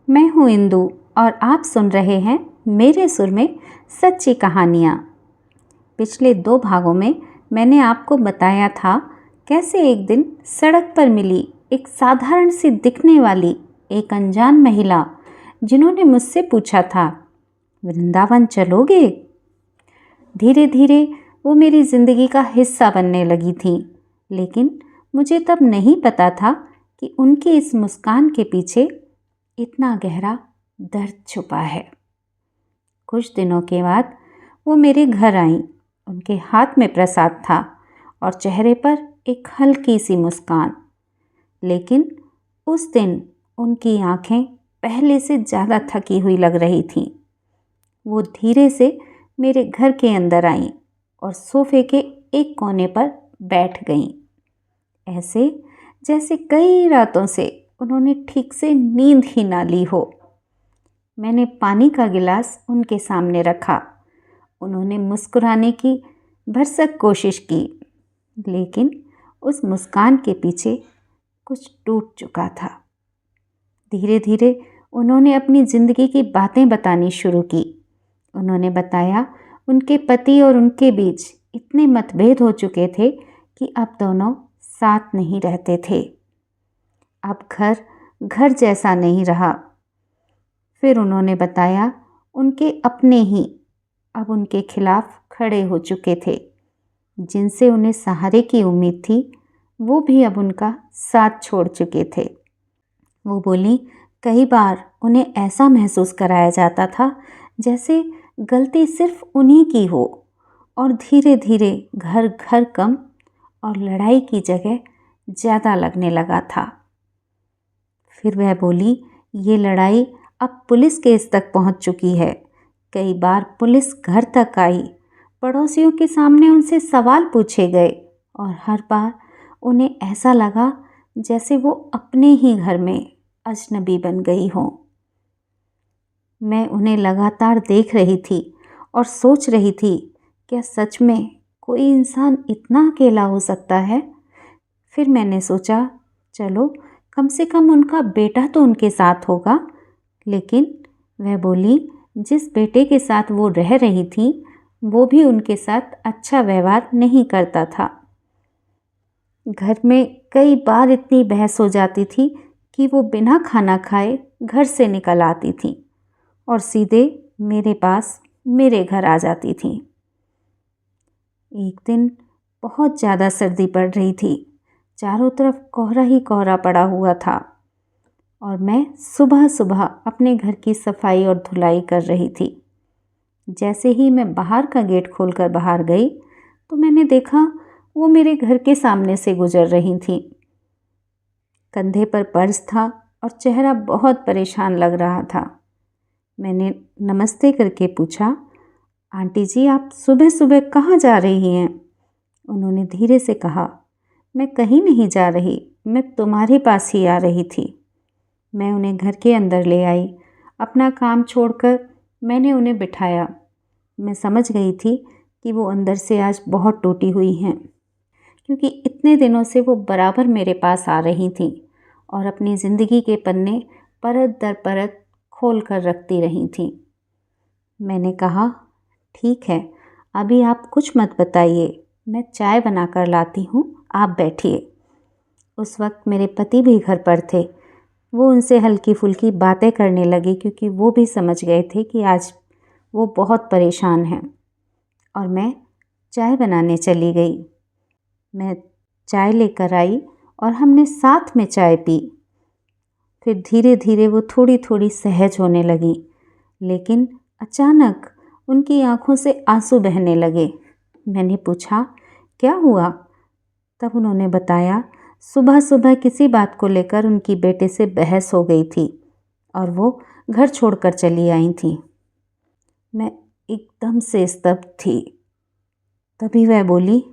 मैं हूँ इंदु और आप सुन रहे हैं मेरे सुर में सच्ची कहानियाँ। पिछले 2 भागों में मैंने आपको बताया था कैसे एक दिन सड़क पर मिली एक साधारण सी दिखने वाली एक अनजान महिला, जिन्होंने मुझसे पूछा था, वृंदावन चलोगे? धीरे धीरे वो मेरी ज़िंदगी का हिस्सा बनने लगी थी, लेकिन मुझे तब नहीं पता था कि उनकी इस मुस्कान के पीछे इतना गहरा दर्द छुपा है। कुछ दिनों के बाद वो मेरे घर आईं। उनके हाथ में प्रसाद था और चेहरे पर एक हल्की सी मुस्कान। लेकिन उस दिन उनकी आंखें पहले से ज़्यादा थकी हुई लग रही थीं। वो धीरे से मेरे घर के अंदर आईं और सोफे के एक कोने पर बैठ गईं, ऐसे जैसे कई रातों से उन्होंने ठीक से नींद ही ना ली हो। मैंने पानी का गिलास उनके सामने रखा। उन्होंने मुस्कुराने की भरसक कोशिश की, लेकिन उस मुस्कान के पीछे कुछ टूट चुका था। धीरे धीरे उन्होंने अपनी ज़िंदगी की बातें बतानी शुरू की। उन्होंने बताया उनके पति और उनके बीच इतने मतभेद हो चुके थे कि अब दोनों साथ नहीं रहते थे। अब घर जैसा नहीं रहा। फिर उन्होंने बताया उनके अपने ही अब उनके खिलाफ खड़े हो चुके थे। जिनसे उन्हें सहारे की उम्मीद थी, वो भी अब उनका साथ छोड़ चुके थे। वो बोली, कई बार उन्हें ऐसा महसूस कराया जाता था जैसे गलती सिर्फ उन्हीं की हो, और धीरे धीरे घर घर कम और लड़ाई की जगह ज़्यादा लगने लगा था। फिर वह बोली, ये लड़ाई अब पुलिस केस तक पहुंच चुकी है। कई बार पुलिस घर तक आई, पड़ोसियों के सामने उनसे सवाल पूछे गए और हर बार उन्हें ऐसा लगा जैसे वो अपने ही घर में अजनबी बन गई हो। मैं उन्हें लगातार देख रही थी और सोच रही थी, क्या सच में कोई इंसान इतना अकेला हो सकता है? फिर मैंने सोचा, चलो कम से कम उनका बेटा तो उनके साथ होगा। लेकिन वह बोली, जिस बेटे के साथ वो रह रही थी, वो भी उनके साथ अच्छा व्यवहार नहीं करता था। घर में कई बार इतनी बहस हो जाती थी कि वो बिना खाना खाए घर से निकल आती थी और सीधे मेरे पास मेरे घर आ जाती थी। एक दिन बहुत ज़्यादा सर्दी पड़ रही थी। चारों तरफ कोहरा ही कोहरा पड़ा हुआ था और मैं सुबह सुबह अपने घर की सफाई और धुलाई कर रही थी। जैसे ही मैं बाहर का गेट खोलकर बाहर गई तो मैंने देखा वो मेरे घर के सामने से गुजर रही थी। कंधे पर पर्स था और चेहरा बहुत परेशान लग रहा था। मैंने नमस्ते करके पूछा, आंटी जी, आप सुबह सुबह कहाँ जा रही हैं? उन्होंने धीरे से कहा, मैं कहीं नहीं जा रही, मैं तुम्हारे पास ही आ रही थी। मैं उन्हें घर के अंदर ले आई। अपना काम छोड़कर मैंने उन्हें बिठाया। मैं समझ गई थी कि वो अंदर से आज बहुत टूटी हुई हैं, क्योंकि इतने दिनों से वो बराबर मेरे पास आ रही थी और अपनी ज़िंदगी के पन्ने परत दर परत खोल कर रखती रही थी। मैंने कहा, ठीक है, अभी आप कुछ मत बताइए, मैं चाय बना कर लाती हूँ, आप बैठिए। उस वक्त मेरे पति भी घर पर थे। वो उनसे हल्की फुल्की बातें करने लगे, क्योंकि वो भी समझ गए थे कि आज वो बहुत परेशान हैं। और मैं चाय बनाने चली गई। मैं चाय लेकर आई और हमने साथ में चाय पी। फिर धीरे धीरे वो थोड़ी थोड़ी सहज होने लगी, लेकिन अचानक उनकी आंखों से आंसू बहने लगे। मैंने पूछा, क्या हुआ? तब उन्होंने बताया, सुबह सुबह किसी बात को लेकर उनकी बेटे से बहस हो गई थी और वो घर छोड़कर चली आई थी। मैं एकदम से स्तब्ध थी। तभी वह बोली,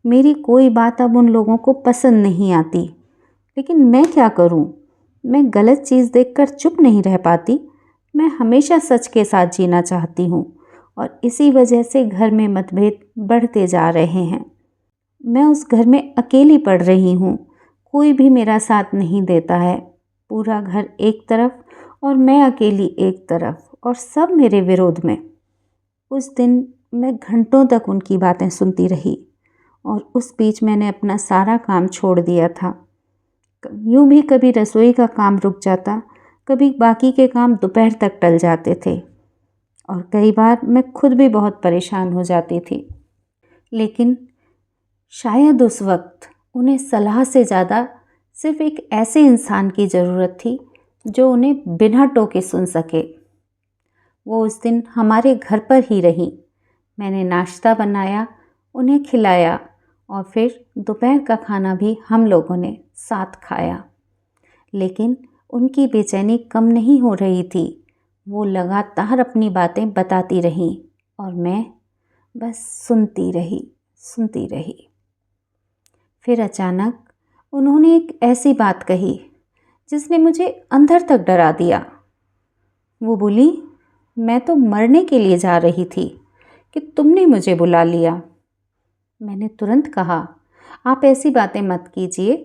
मेरी कोई बात अब उन लोगों को पसंद नहीं आती, लेकिन मैं क्या करूं? मैं गलत चीज़ देखकर चुप नहीं रह पाती। मैं हमेशा सच के साथ जीना चाहती हूँ और इसी वजह से घर में मतभेद बढ़ते जा रहे हैं। मैं उस घर में अकेली पड़ रही हूँ, कोई भी मेरा साथ नहीं देता है। पूरा घर एक तरफ और मैं अकेली एक तरफ और सब मेरे विरोध में। उस दिन मैं घंटों तक उनकी बातें सुनती रही और उस बीच मैंने अपना सारा काम छोड़ दिया था। यूँ भी कभी रसोई का काम रुक जाता, कभी बाकी के काम दोपहर तक टल जाते थे और कई बार मैं खुद भी बहुत परेशान हो जाती थी। लेकिन शायद उस वक्त उन्हें सलाह से ज़्यादा सिर्फ एक ऐसे इंसान की ज़रूरत थी जो उन्हें बिना टोके सुन सके। वो उस दिन हमारे घर पर ही रही। मैंने नाश्ता बनाया, उन्हें खिलाया और फिर दोपहर का खाना भी हम लोगों ने साथ खाया। लेकिन उनकी बेचैनी कम नहीं हो रही थी। वो लगातार अपनी बातें बताती रहीं और मैं बस सुनती रही। फिर अचानक उन्होंने एक ऐसी बात कही जिसने मुझे अंदर तक डरा दिया। वो बोली, मैं तो मरने के लिए जा रही थी कि तुमने मुझे बुला लिया। मैंने तुरंत कहा, आप ऐसी बातें मत कीजिए,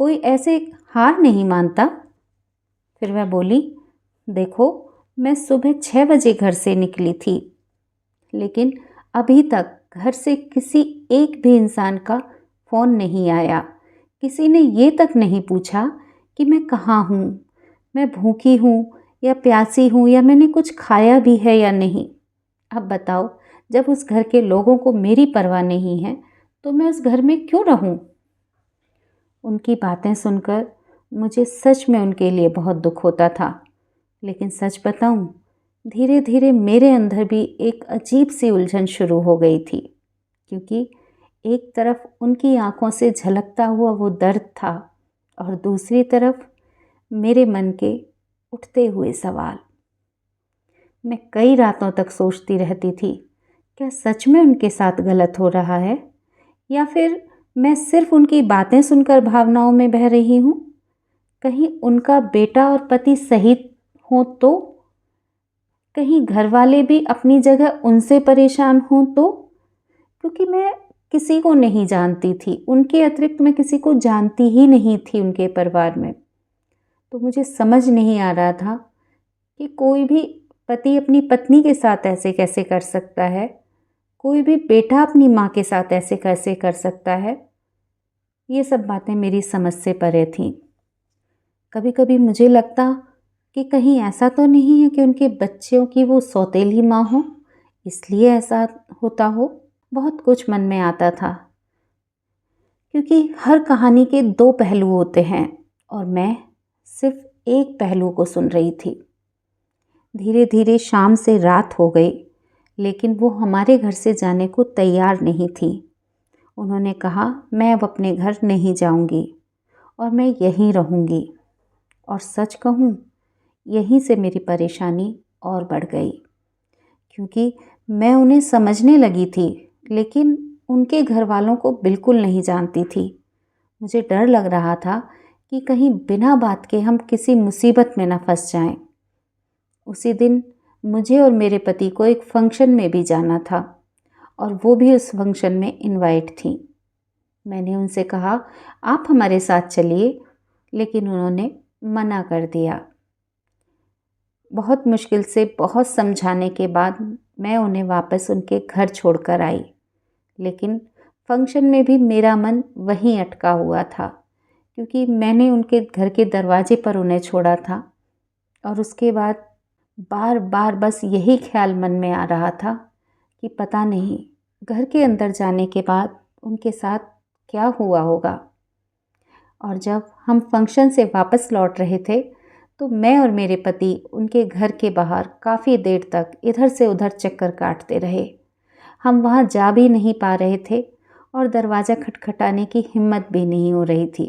कोई ऐसे हार नहीं मानता। फिर वह बोली, देखो मैं सुबह 6 बजे घर से निकली थी, लेकिन अभी तक घर से किसी एक भी इंसान का फ़ोन नहीं आया। किसी ने ये तक नहीं पूछा कि मैं कहाँ हूँ, मैं भूखी हूँ या प्यासी हूँ या मैंने कुछ खाया भी है या नहीं। अब बताओ, जब उस घर के लोगों को मेरी परवाह नहीं है तो मैं उस घर में क्यों रहूँ? उनकी बातें सुनकर मुझे सच में उनके लिए बहुत दुख होता था। लेकिन सच बताऊं, धीरे धीरे मेरे अंदर भी एक अजीब सी उलझन शुरू हो गई थी, क्योंकि एक तरफ उनकी आंखों से झलकता हुआ वो दर्द था और दूसरी तरफ मेरे मन के उठते हुए सवाल। मैं कई रातों तक सोचती रहती थी, क्या सच में उनके साथ गलत हो रहा है या फिर मैं सिर्फ उनकी बातें सुनकर भावनाओं में बह रही हूँ? कहीं उनका बेटा और पति सही हो तो? कहीं घर वाले भी अपनी जगह उनसे परेशान हों तो? क्योंकि मैं किसी को नहीं जानती थी, उनके अतिरिक्त मैं किसी को जानती ही नहीं थी उनके परिवार में। तो मुझे समझ नहीं आ रहा था कि कोई भी पति अपनी पत्नी के साथ ऐसे कैसे कर सकता है, कोई भी बेटा अपनी माँ के साथ ऐसे कैसे कर सकता है। ये सब बातें मेरी समझ से परे थीं। कभी कभी मुझे लगता कि कहीं ऐसा तो नहीं है कि उनके बच्चों की वो सौतेली माँ हो, इसलिए ऐसा होता हो। बहुत कुछ मन में आता था, क्योंकि हर कहानी के 2 पहलू होते हैं और मैं सिर्फ एक पहलू को सुन रही थी। धीरे धीरे शाम से रात हो गई, लेकिन वो हमारे घर से जाने को तैयार नहीं थी। उन्होंने कहा, मैं अब अपने घर नहीं जाऊंगी और मैं यहीं रहूंगी। और सच कहूँ, यहीं से मेरी परेशानी और बढ़ गई, क्योंकि मैं उन्हें समझने लगी थी, लेकिन उनके घर वालों को बिल्कुल नहीं जानती थी। मुझे डर लग रहा था कि कहीं बिना बात के हम किसी मुसीबत में न फंस जाएं। उसी दिन मुझे और मेरे पति को एक फंक्शन में भी जाना था और वो भी उस फंक्शन में इनवाइट थी। मैंने उनसे कहा, आप हमारे साथ चलिए, लेकिन उन्होंने मना कर दिया। बहुत मुश्किल से बहुत समझाने के बाद मैं उन्हें वापस उनके घर छोड़कर आई, लेकिन फंक्शन में भी मेरा मन वहीं अटका हुआ था, क्योंकि मैंने उनके घर के दरवाजे पर उन्हें छोड़ा था और उसके बाद बार बार बस यही ख्याल मन में आ रहा था कि पता नहीं घर के अंदर जाने के बाद उनके साथ क्या हुआ होगा। और जब हम फंक्शन से वापस लौट रहे थे तो मैं और मेरे पति उनके घर के बाहर काफ़ी देर तक इधर से उधर चक्कर काटते रहे। हम वहाँ जा भी नहीं पा रहे थे और दरवाज़ा खटखटाने की हिम्मत भी नहीं हो रही थी,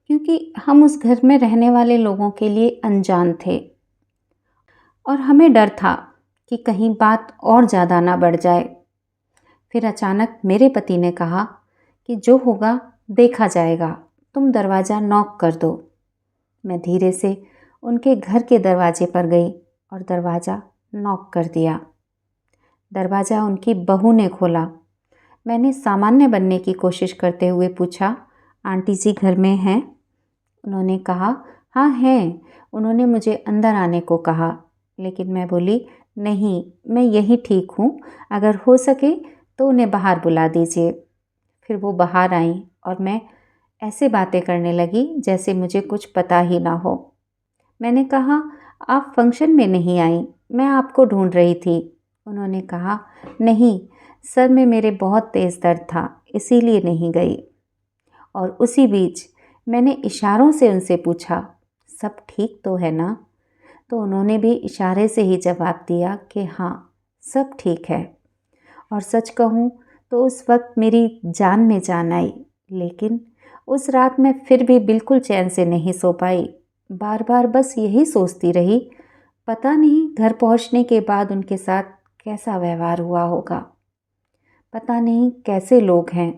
क्योंकि हम उस घर में रहने वाले लोगों के लिए अनजान थे और हमें डर था कि कहीं बात और ज़्यादा ना बढ़ जाए। फिर अचानक मेरे पति ने कहा कि जो होगा देखा जाएगा, तुम दरवाज़ा नॉक कर दो। मैं धीरे से उनके घर के दरवाजे पर गई और दरवाज़ा नॉक कर दिया। दरवाज़ा उनकी बहू ने खोला। मैंने सामान्य बनने की कोशिश करते हुए पूछा, आंटी जी घर में हैं? उन्होंने कहा, हाँ हैं, उन्होंने मुझे अंदर आने को कहा, लेकिन मैं बोली, नहीं, मैं यहीं ठीक हूँ, अगर हो सके तो उन्हें बाहर बुला दीजिए। फिर वो बाहर आईं और मैं ऐसे बातें करने लगी जैसे मुझे कुछ पता ही ना हो। मैंने कहा, आप फंक्शन में नहीं आई, मैं आपको ढूंढ रही थी। उन्होंने कहा, नहीं, सर में मेरे बहुत तेज़ दर्द था, इसीलिए नहीं गई। और उसी बीच मैंने इशारों से उनसे पूछा, सब ठीक तो है ना? तो उन्होंने भी इशारे से ही जवाब दिया कि हाँ, सब ठीक है। और सच कहूँ तो उस वक्त मेरी जान में जान आई, लेकिन उस रात मैं फिर भी बिल्कुल चैन से नहीं सो पाई। बार बार बस यही सोचती रही, पता नहीं घर पहुंचने के बाद उनके साथ कैसा व्यवहार हुआ होगा, पता नहीं कैसे लोग हैं।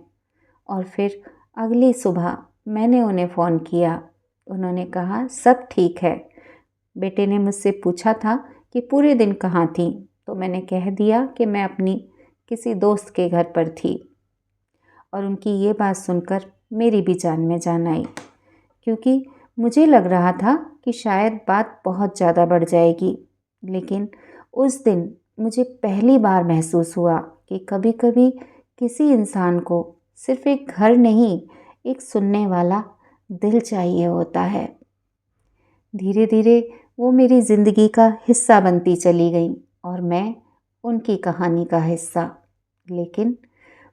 और फिर अगली सुबह मैंने उन्हें फ़ोन किया। उन्होंने कहा, सब ठीक है। बेटे ने मुझसे पूछा था कि पूरे दिन कहाँ थी, तो मैंने कह दिया कि मैं अपनी किसी दोस्त के घर पर थी। और उनकी ये बात सुनकर मेरी भी जान में जान आई, क्योंकि मुझे लग रहा था कि शायद बात बहुत ज़्यादा बढ़ जाएगी। लेकिन उस दिन मुझे पहली बार महसूस हुआ कि कभी कभी किसी इंसान को सिर्फ एक घर नहीं, एक सुनने वाला दिल चाहिए होता है। धीरे धीरे वो मेरी ज़िंदगी का हिस्सा बनती चली गई और मैं उनकी कहानी का हिस्सा। लेकिन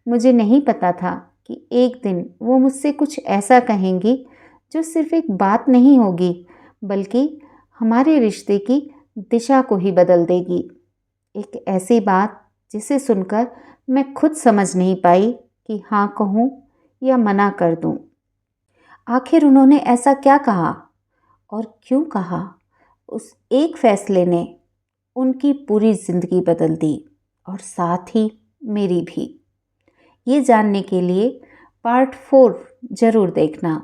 मुझे नहीं पता था कि एक दिन वो मुझसे कुछ ऐसा कहेंगी जो सिर्फ एक बात नहीं होगी, बल्कि हमारे रिश्ते की दिशा को ही बदल देगी। एक ऐसी बात जिसे सुनकर मैं खुद समझ नहीं पाई कि हाँ कहूँ या मना कर दूँ। आखिर उन्होंने ऐसा क्या कहा और क्यों कहा? उस एक फैसले ने उनकी पूरी ज़िंदगी बदल दी और साथ ही मेरी भी। ये जानने के लिए पार्ट 4 ज़रूर देखना।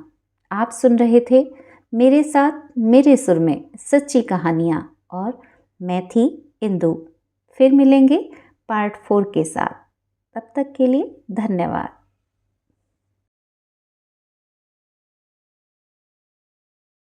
आप सुन रहे थे मेरे साथ मेरे सुर में सच्ची कहानियाँ और मैं थी इंदु। फिर मिलेंगे पार्ट 4 के साथ। तब तक के लिए धन्यवाद।